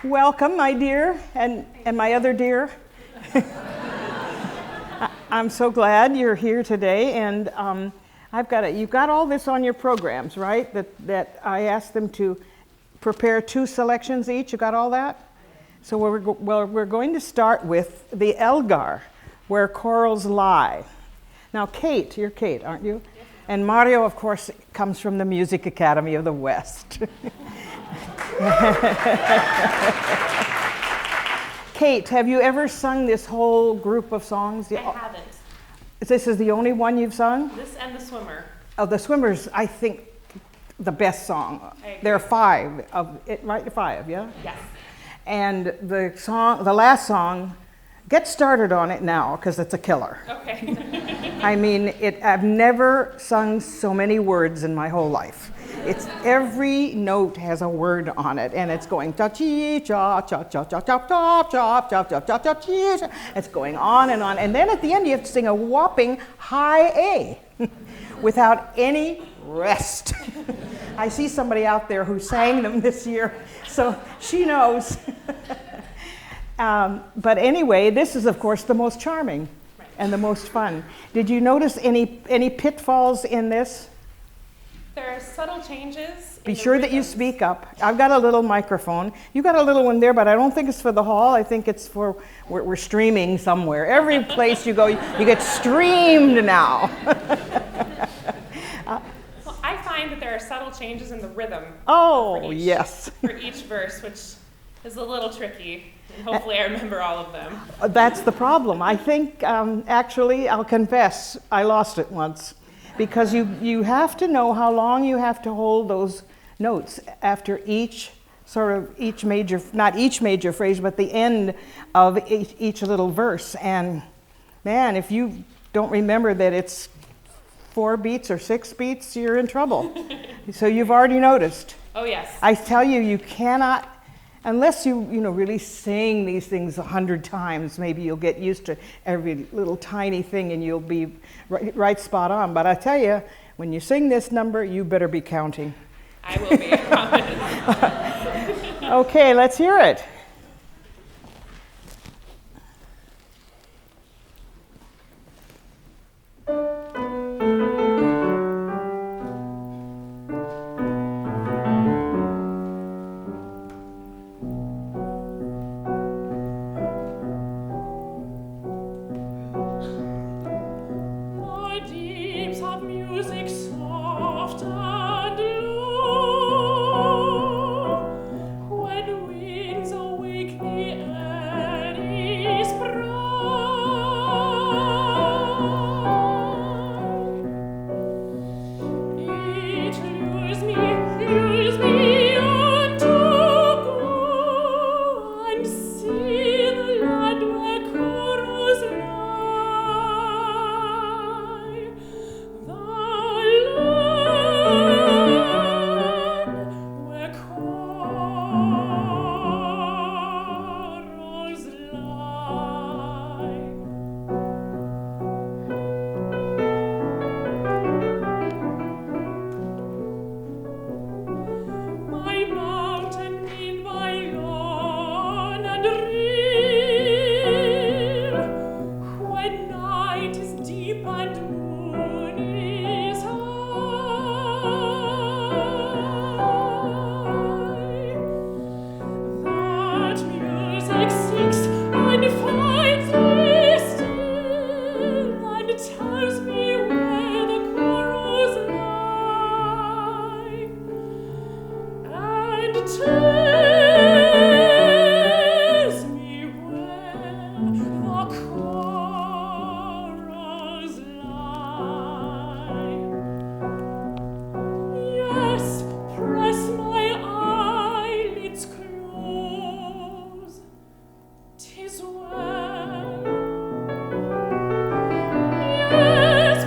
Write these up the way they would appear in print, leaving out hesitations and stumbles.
Welcome, my dear, and my other dear. I'm so glad you're here today, and you've got all this on your programs, right? That I asked them to prepare 2 selections each. You got all that? So we're going to start with the Elgar, Where Corals Lie. Now, Kate, you're Kate, aren't you? Yes. And Mario, of course, comes from the Music Academy of the West. Kate, have you ever sung this whole group of songs? I haven't. This is the only one you've sung? This and The Swimmer. Oh, The Swimmer's, I think, the best song. There are 5 of it, right? 5, yeah? Yes. And the last song, get started on it now, because it's a killer. Okay. I mean, I've never sung so many words in my whole life. Every note has a word on it, and it's going cha chi cha cha cha cha cha cha cha cha cha cha cha cha. It's going on, and then at the end you have to sing a whopping high A, without any rest. I see somebody out there who sang them this year, so she knows. But anyway, this is of course the most charming and the most fun. Did you notice any pitfalls in this? There are subtle changes. Be sure that you speak up. I've got a little microphone. You got a little one there, but I don't think it's for the hall. I think it's for, we're streaming somewhere. Every place you go, you get streamed now. Well, I find that there are subtle changes in the rhythm. Yes. For each verse, which is a little tricky. And hopefully I remember all of them. That's the problem. I think, actually, I'll confess, I lost it once. Because you have to know how long you have to hold those notes after each major, not each major phrase, but the end of each little verse. And man, if you don't remember that it's 4 beats or 6 beats, you're in trouble. So you've already noticed. Oh, yes. I tell you, you cannot, unless you really sing these things 100 times, maybe you'll get used to every little tiny thing and you'll be right spot on. But I tell you, when you sing this number, you better be counting. I will be, I promise. Okay, let's hear it. Yes.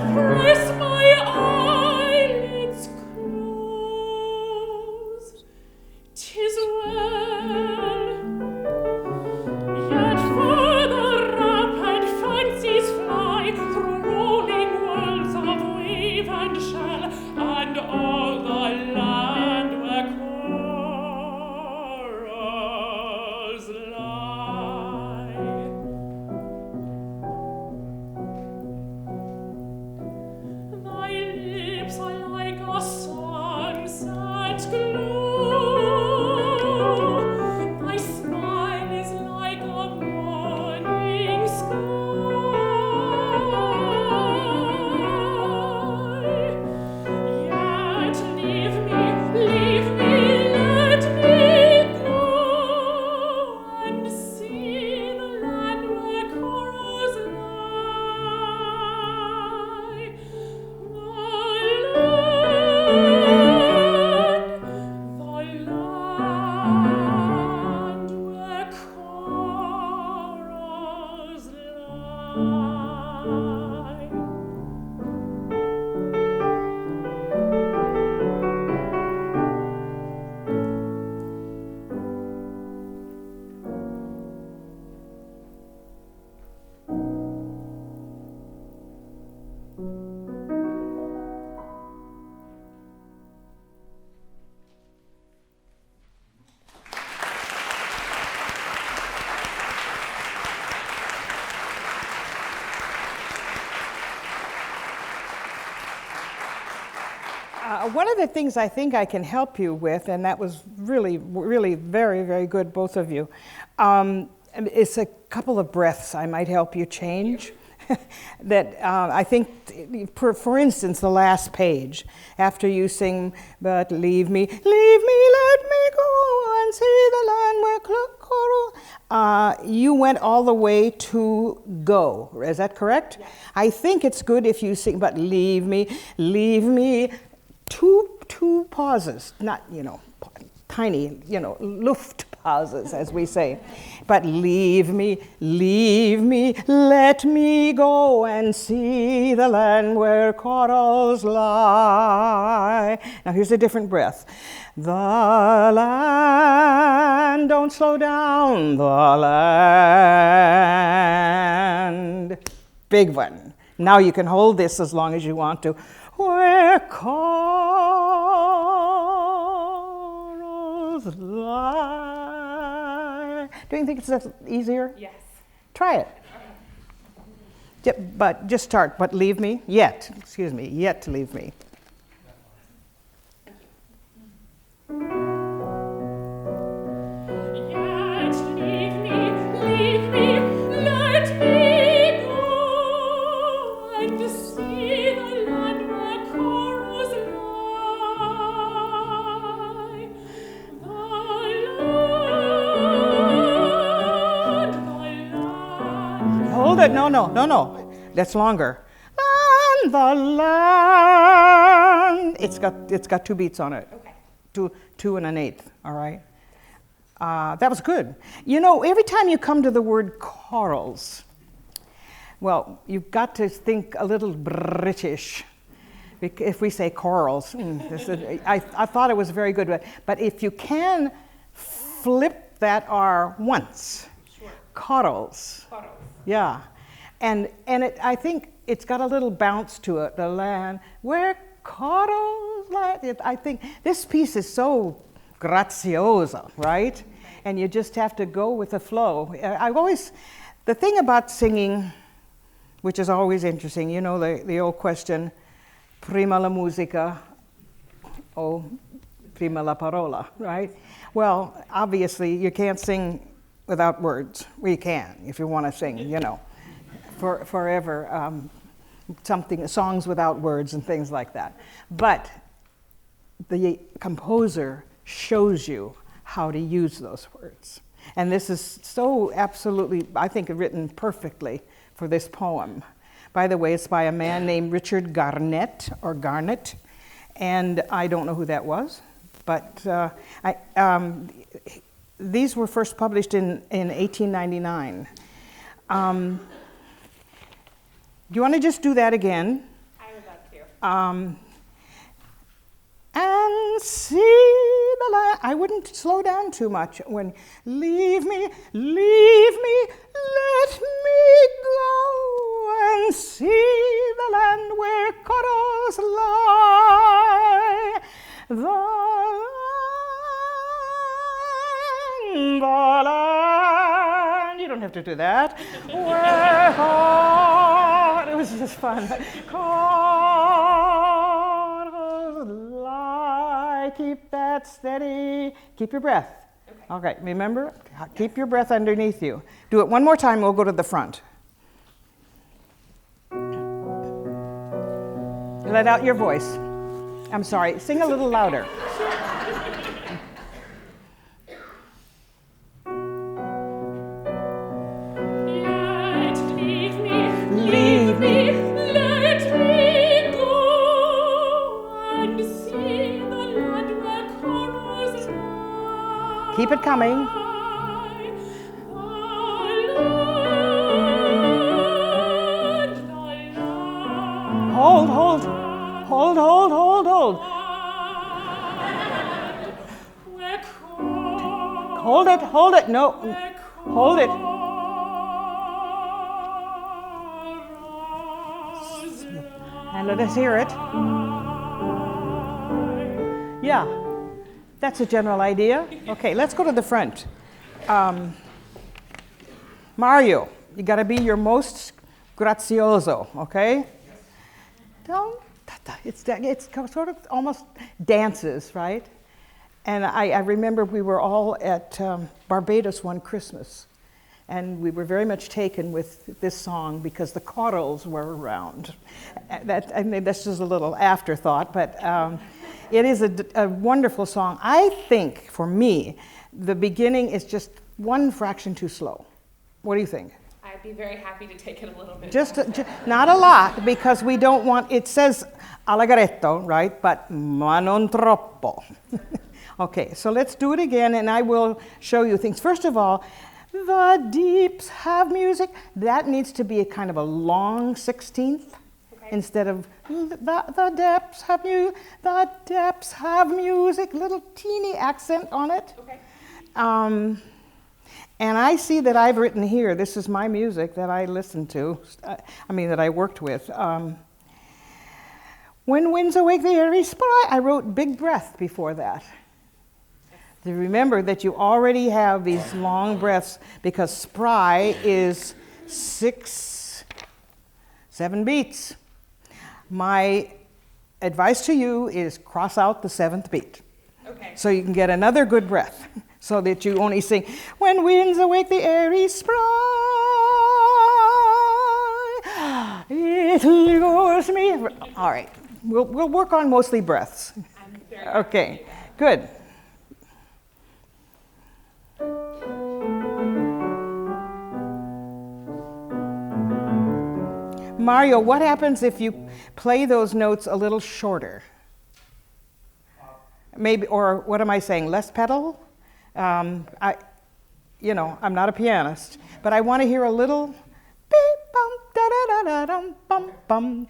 One of the things I think I can help you with, and that was really, really very, very good, both of you, it's a couple of breaths I might help you change. That I think, for instance, the last page, after you sing, but leave me, let me go and see the land where coral, you went all the way to go. Is that correct? Yes. I think it's good if you sing, but leave me, two pauses, not, tiny, Luft pauses, as we say. But leave me, let me go and see the land where corals lie. Now here's a different breath. The land, don't slow down, the land. Big one. Now you can hold this as long as you want to. Where corals lie. Do you think it's easier? Yes. Try it. But just start. But leave me. Yet leave me. Yet leave me, let me go and see the land where corals lie. The land. Hold it. No. That's longer. And the land. It's got 2 beats on it. Okay. Two and an eighth. All right. That was good. Every time you come to the word corals, well, you've got to think a little British. If we say corals, I thought it was very good. But if you can flip that R once, Sure. corals. Yeah. And I think it's got a little bounce to it. The land where corals lie. I think this piece is so graziosa, right? And you just have to go with the flow. The thing about singing, which is always interesting, the old question, prima la musica, o prima la parola, right? Well, obviously you can't sing without words. We can, if you want to sing, forever, songs without words and things like that. But the composer shows you how to use those words. And this is so absolutely, I think, written perfectly for this poem. By the way, it's by a man named Richard Garnett, and I don't know who that was, but these were first published in 1899. Do you want to just do that again? I would love to. And see the land. I wouldn't slow down too much when leave me, let me go and see the land where corals lie. The land. You don't have to do that. Where it was just fun. Keep that steady. Keep your breath. Okay, remember? Keep your breath underneath you. Do it one more time, we'll go to the front. Let out your voice. I'm sorry, sing a little louder. Leave me. Keep it coming. Hold. Hold it. No. Hold it. And let us hear it. Yeah, that's a general idea. Okay, let's go to the front. Mario, you got to be your most grazioso, okay? It's sort of almost dances, right? And I remember we were all at Barbados one Christmas, and we were very much taken with this song because the chorals were around. I mean, that's just a little afterthought, but it is a wonderful song. I think, for me, the beginning is just one fraction too slow. What do you think? I'd be very happy to take it a little bit. Just not a lot, because we don't want, it says allegretto, right? But ma non troppo. Okay, so let's do it again, and I will show you things. First of all, the deeps have music. That needs to be a kind of a long 16th, okay, instead of the depths have music. The depths have music. Little teeny accent on it. Okay. And I see that I've written here. This is my music that I listened to. That I worked with. When winds awake the airy spry. I wrote big breath before that. To remember that you already have these long breaths, because spry is 6, 7 beats. My advice to you is cross out the 7th beat. Okay. So you can get another good breath, so that you only sing, when winds awake the airy spry, it lures me. All right, we'll work on mostly breaths. Okay, good. Mario, what happens if you play those notes a little shorter? Maybe, or what am I saying, less pedal? I'm not a pianist, but I want to hear a little beep, bum, da da da da dum, bum, bum.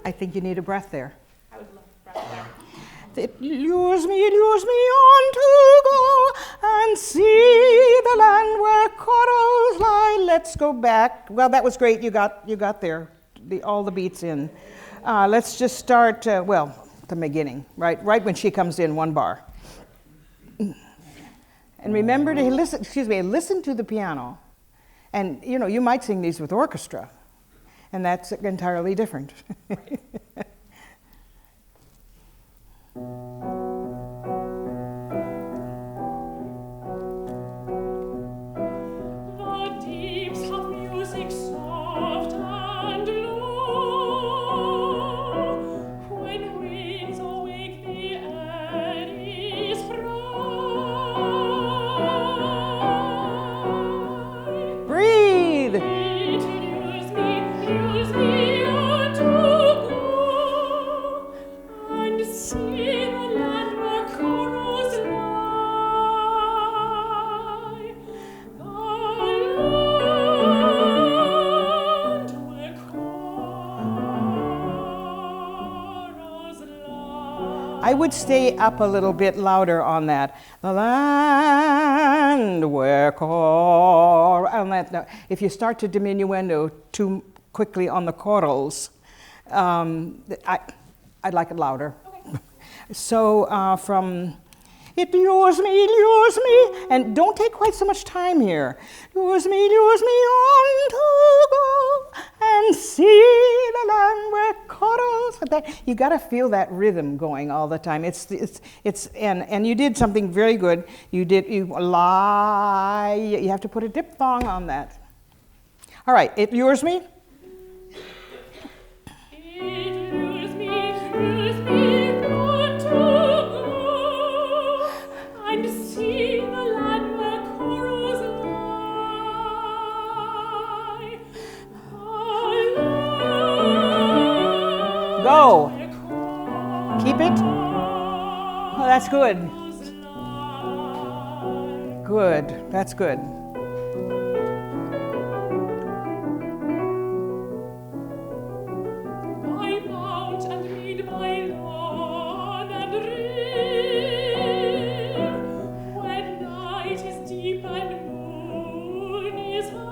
I think you need a breath there. I would love a breath there. It lures me on to go and see the land where corals lie. Let's go back. Well, that was great. You got there, all the beats in. Let's just start. The beginning, right when she comes in, 1 bar. And remember to listen to the piano, and you might sing these with orchestra. And that's entirely different. The deeps have music soft and low. When winds awake the airy spray. Breathe. I would stay up a little bit louder on that. The land where on that note. If you start to diminuendo too quickly on the chorals, I'd like it louder. Okay. So from it lures me, and don't take quite so much time here. Lures me on to go and see the land where corals. You got to feel that rhythm going all the time. And you did something very good. You lie. You have to put a diphthong on that. All right, it lures me. It lures me on to go That's good. Good. That's good. By mount and mead, by lawn and rill, when night is deep and moon is high,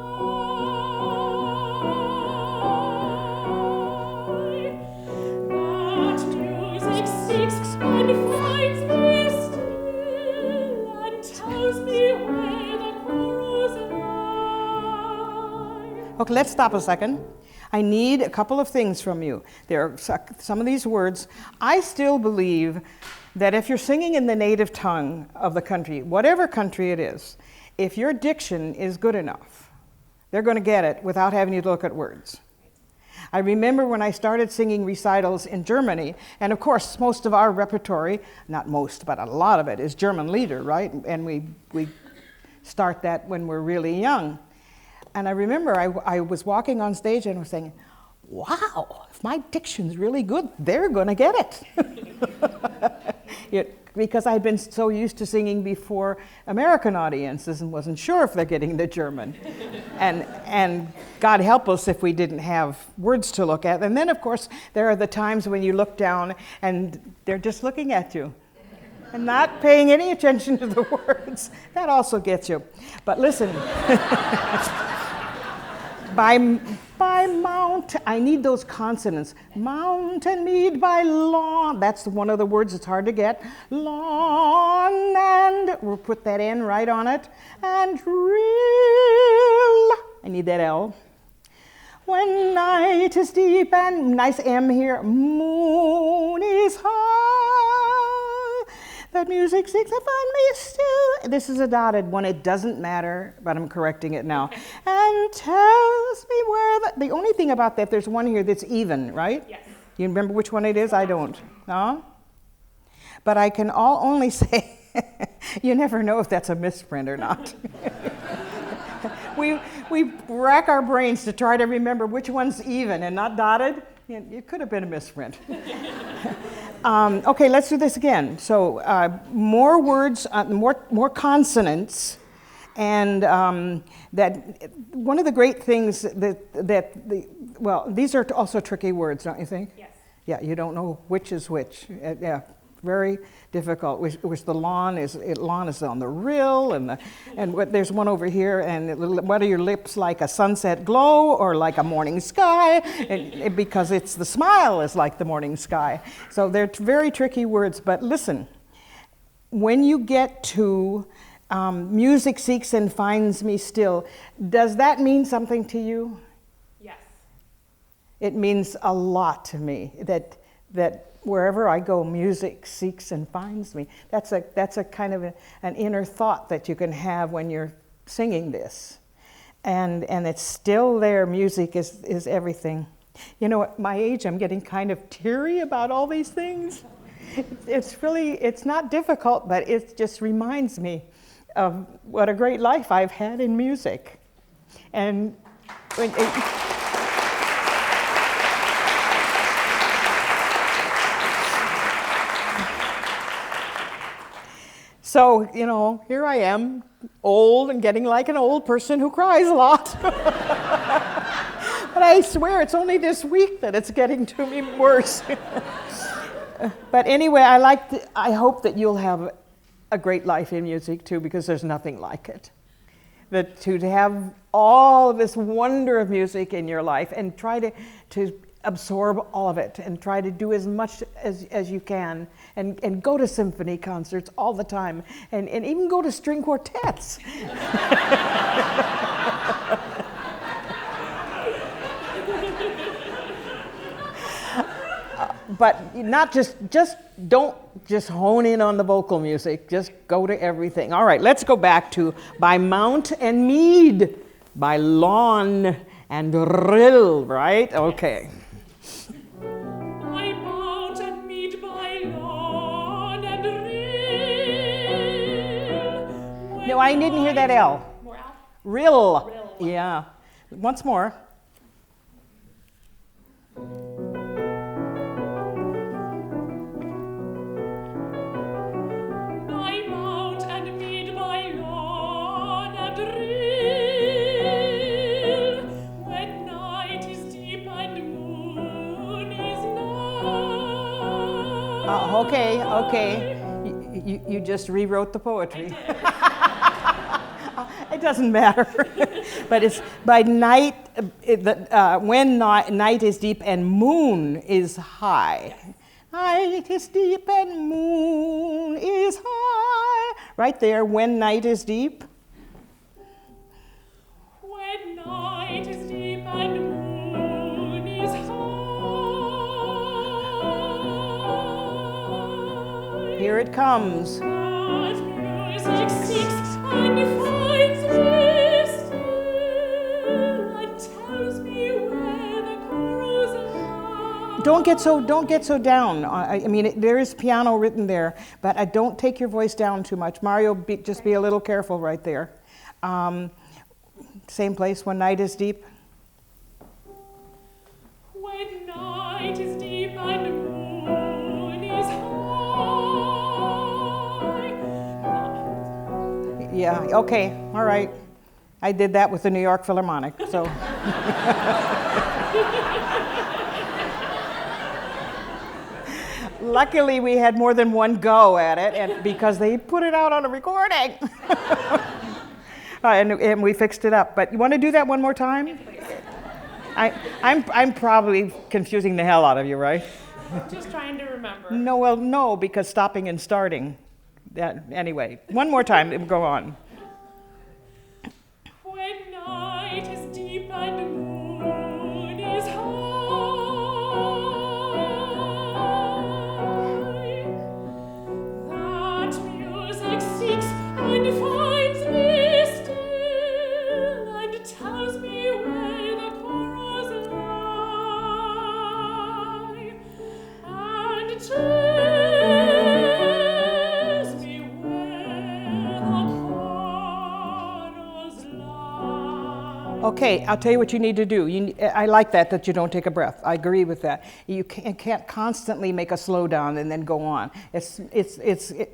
that music seeks and finds me still, and tells me where the quarrels lie. Okay, let's stop a second. I need a couple of things from you. There are some of these words. I still believe that if you're singing in the native tongue of the country, whatever country it is, if your diction is good enough, they're going to get it without having to look at words. I remember when I started singing recitals in Germany, and of course most of our repertory, not most, but a lot of it is German lieder, right? And we start that when we're really young. And I remember I was walking on stage and was saying, wow, if my diction's really good, they're going to get it. Because I'd been so used to singing before American audiences and wasn't sure if they're getting the German. And God help us if we didn't have words to look at. And then, of course, there are the times when you look down and they're just looking at you and not paying any attention to the words. That also gets you. But listen. By mount, I need those consonants. Mount and mead by lawn. That's one of the words that's hard to get. Lawn, and we'll put that N right on it. And rill. I need that L. When night is deep and nice M here. Moon is high. That music seeks to find me still. This is a dotted one. It doesn't matter, but I'm correcting it now. And tells me where the only thing about that, there's one here that's even, right? Yes. You remember which one it is? I don't. No? But I can only say, you never know if that's a misprint or not. we rack our brains to try to remember which one's even and not dotted. It could have been a misprint. Okay, let's do this again. So more words, more consonants, and that one of the great things these are also tricky words, don't you think? Yes. Yeah, you don't know which is which. Yeah, very difficult. Which the lawn is on the rill, and there's one over here. And what are your lips like? A sunset glow or like a morning sky? And because it's the smile is like the morning sky. So they're very tricky words. But listen, when you get to music seeks and finds me still, does that mean something to you? Yes. It means a lot to me that wherever I go, music seeks and finds me. That's a kind of an inner thought that you can have when you're singing this. And it's still there. Music is everything. You know, at my age, I'm getting kind of teary about all these things. It's not difficult, but it just reminds me of what a great life I've had in music. And so, you know, here I am, old and getting like an old person who cries a lot. But I swear it's only this week that it's getting to me worse. But anyway, I hope that you'll have a great life in music too, because there's nothing like it. That to have all of this wonder of music in your life and try to absorb all of it and try to do as much as you can and go to symphony concerts all the time and even go to string quartets. But not just don't just hone in on the vocal music, just go to everything. All right, let's go back to by mount and mead, by lawn and rill, right? Okay. By mount and mead, by lawn and rill. No, I didn't hear that L. More out? Rill. Rill. Yeah. Once more. Okay. You just rewrote the poetry. It doesn't matter. But it's by night, when night is deep and moon is high. Night is deep and moon is high. Right there, when night is deep. When night is deep and moon is high. Here it comes. That music seeks and finds me still and tells me where the chorals lie. Don't get so down. I mean, there is piano written there, but I don't take your voice down too much. Mario, just be a little careful right there. Same place, when night is deep. When night is deep and moon is high. Yeah, okay, all right. I did that with the New York Philharmonic, so. Luckily, we had more than one go at it, and because they put it out on a recording. And we fixed it up. But you want to do that one more time? I'm probably confusing the hell out of you, right? Just trying to remember. No, well, no, because stopping and starting. Anyway, one more time, go on. When night is deep and moon is high. That music seeks and finds me still and tells me where the chorals lie and tells me where the chorals lie. Okay, I'll tell you what you need to do. I like that you don't take a breath. I agree with that. You can't constantly make a slow down and then go on. It's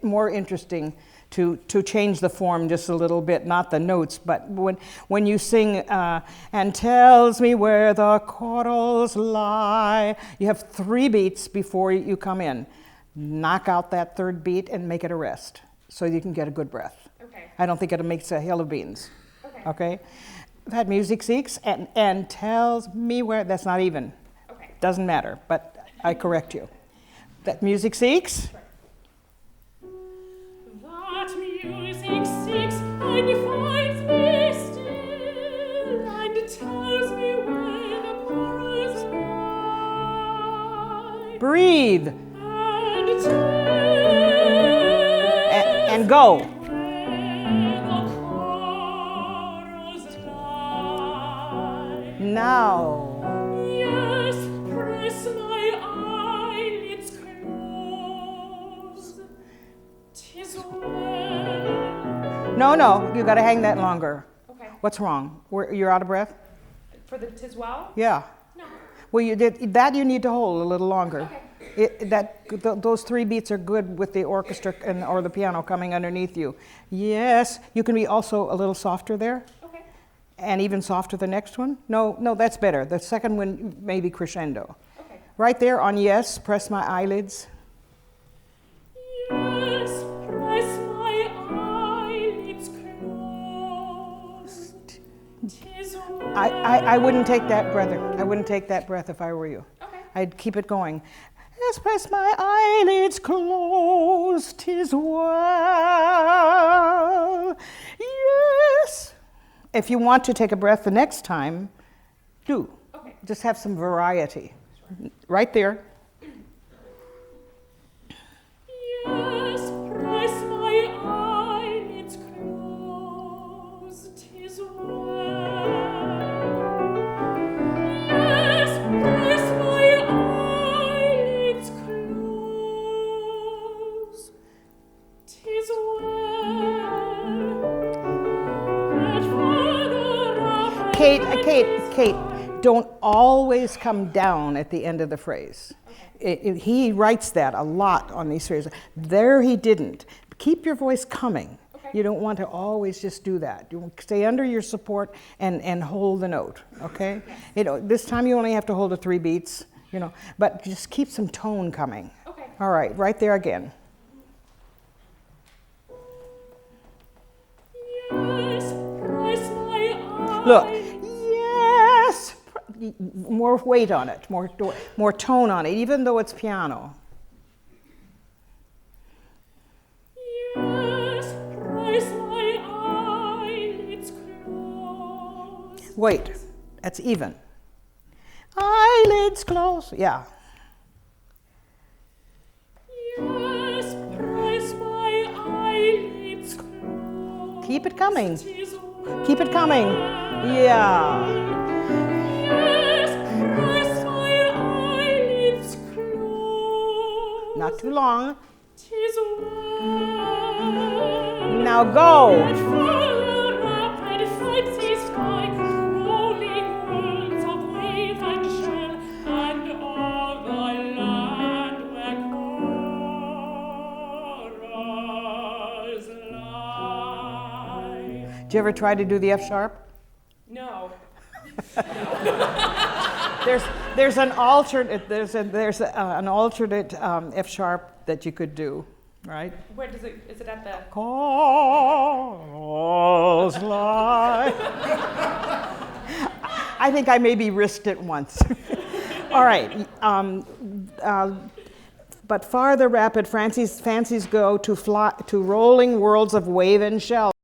more interesting to change the form just a little bit, not the notes, but when you sing and tells me where the chorals lie, you have 3 beats before you come in. Knock out that 3rd beat and make it a rest so you can get a good breath. Okay. I don't think it makes a hill of beans. Okay. Okay? That music seeks and tells me where, that's not even. Okay. Doesn't matter, but I correct you. That music seeks. That music seeks and finds me still and tells me where the chorals lie. Breathe And tells and go. me where the chorals lie. Now. Yes, press my eyelids close. 'Tis well. No, you got to hang that longer. Okay. What's wrong? You're out of breath? For the tis well? Yeah. No. Well, you did that. You need to hold a little longer. Okay. Those 3 beats are good with the orchestra or the piano coming underneath you. Yes, you can be also a little softer there, Okay. and even softer the next one. No, that's better. The second one may be crescendo. Okay. Right there on yes, press my eyelids. Yes, press my eyelids close. 'Tis well. I wouldn't take that breath. I wouldn't take that breath if I were you. Okay. I'd keep it going. Yes, press my eyelids closed, 'tis well. Yes. If you want to take a breath the next time, do. Okay. Just have some variety. Right there. Yes, press my eyelids close. 'Tis well. Yes, press my eyelids close. 'Tis well. That further up Kate, don't always come down at the end of the phrase. He writes that a lot on these phrases. There he didn't. Keep your voice coming. Okay. You don't want to always just do that. You stay under your support and hold the note, okay? This time you only have to hold the 3 beats, but just keep some tone coming. Okay. All right, right there again. Yes, press my eye. Look, yes, more weight on it, more tone on it, even though it's piano. Yes, press my eyelids close. Wait, that's even. Eyelids close, yeah. Yes, press my eyelids close. Keep it coming. 'Tis Keep it coming. Yeah. Yes, press my eyelids close. Not too long. 'Tis well. Now go. And further up and fancy sky, rolling worlds of wave and shell, and all the land where corals lie. Did you ever try to do the F sharp? No. There's an alternate an alternate F sharp that you could do, right? Where does it? Is it at the? Calls lie. I think I maybe risked it once. All right. But farther rapid fancies go to rolling worlds of wave and shell.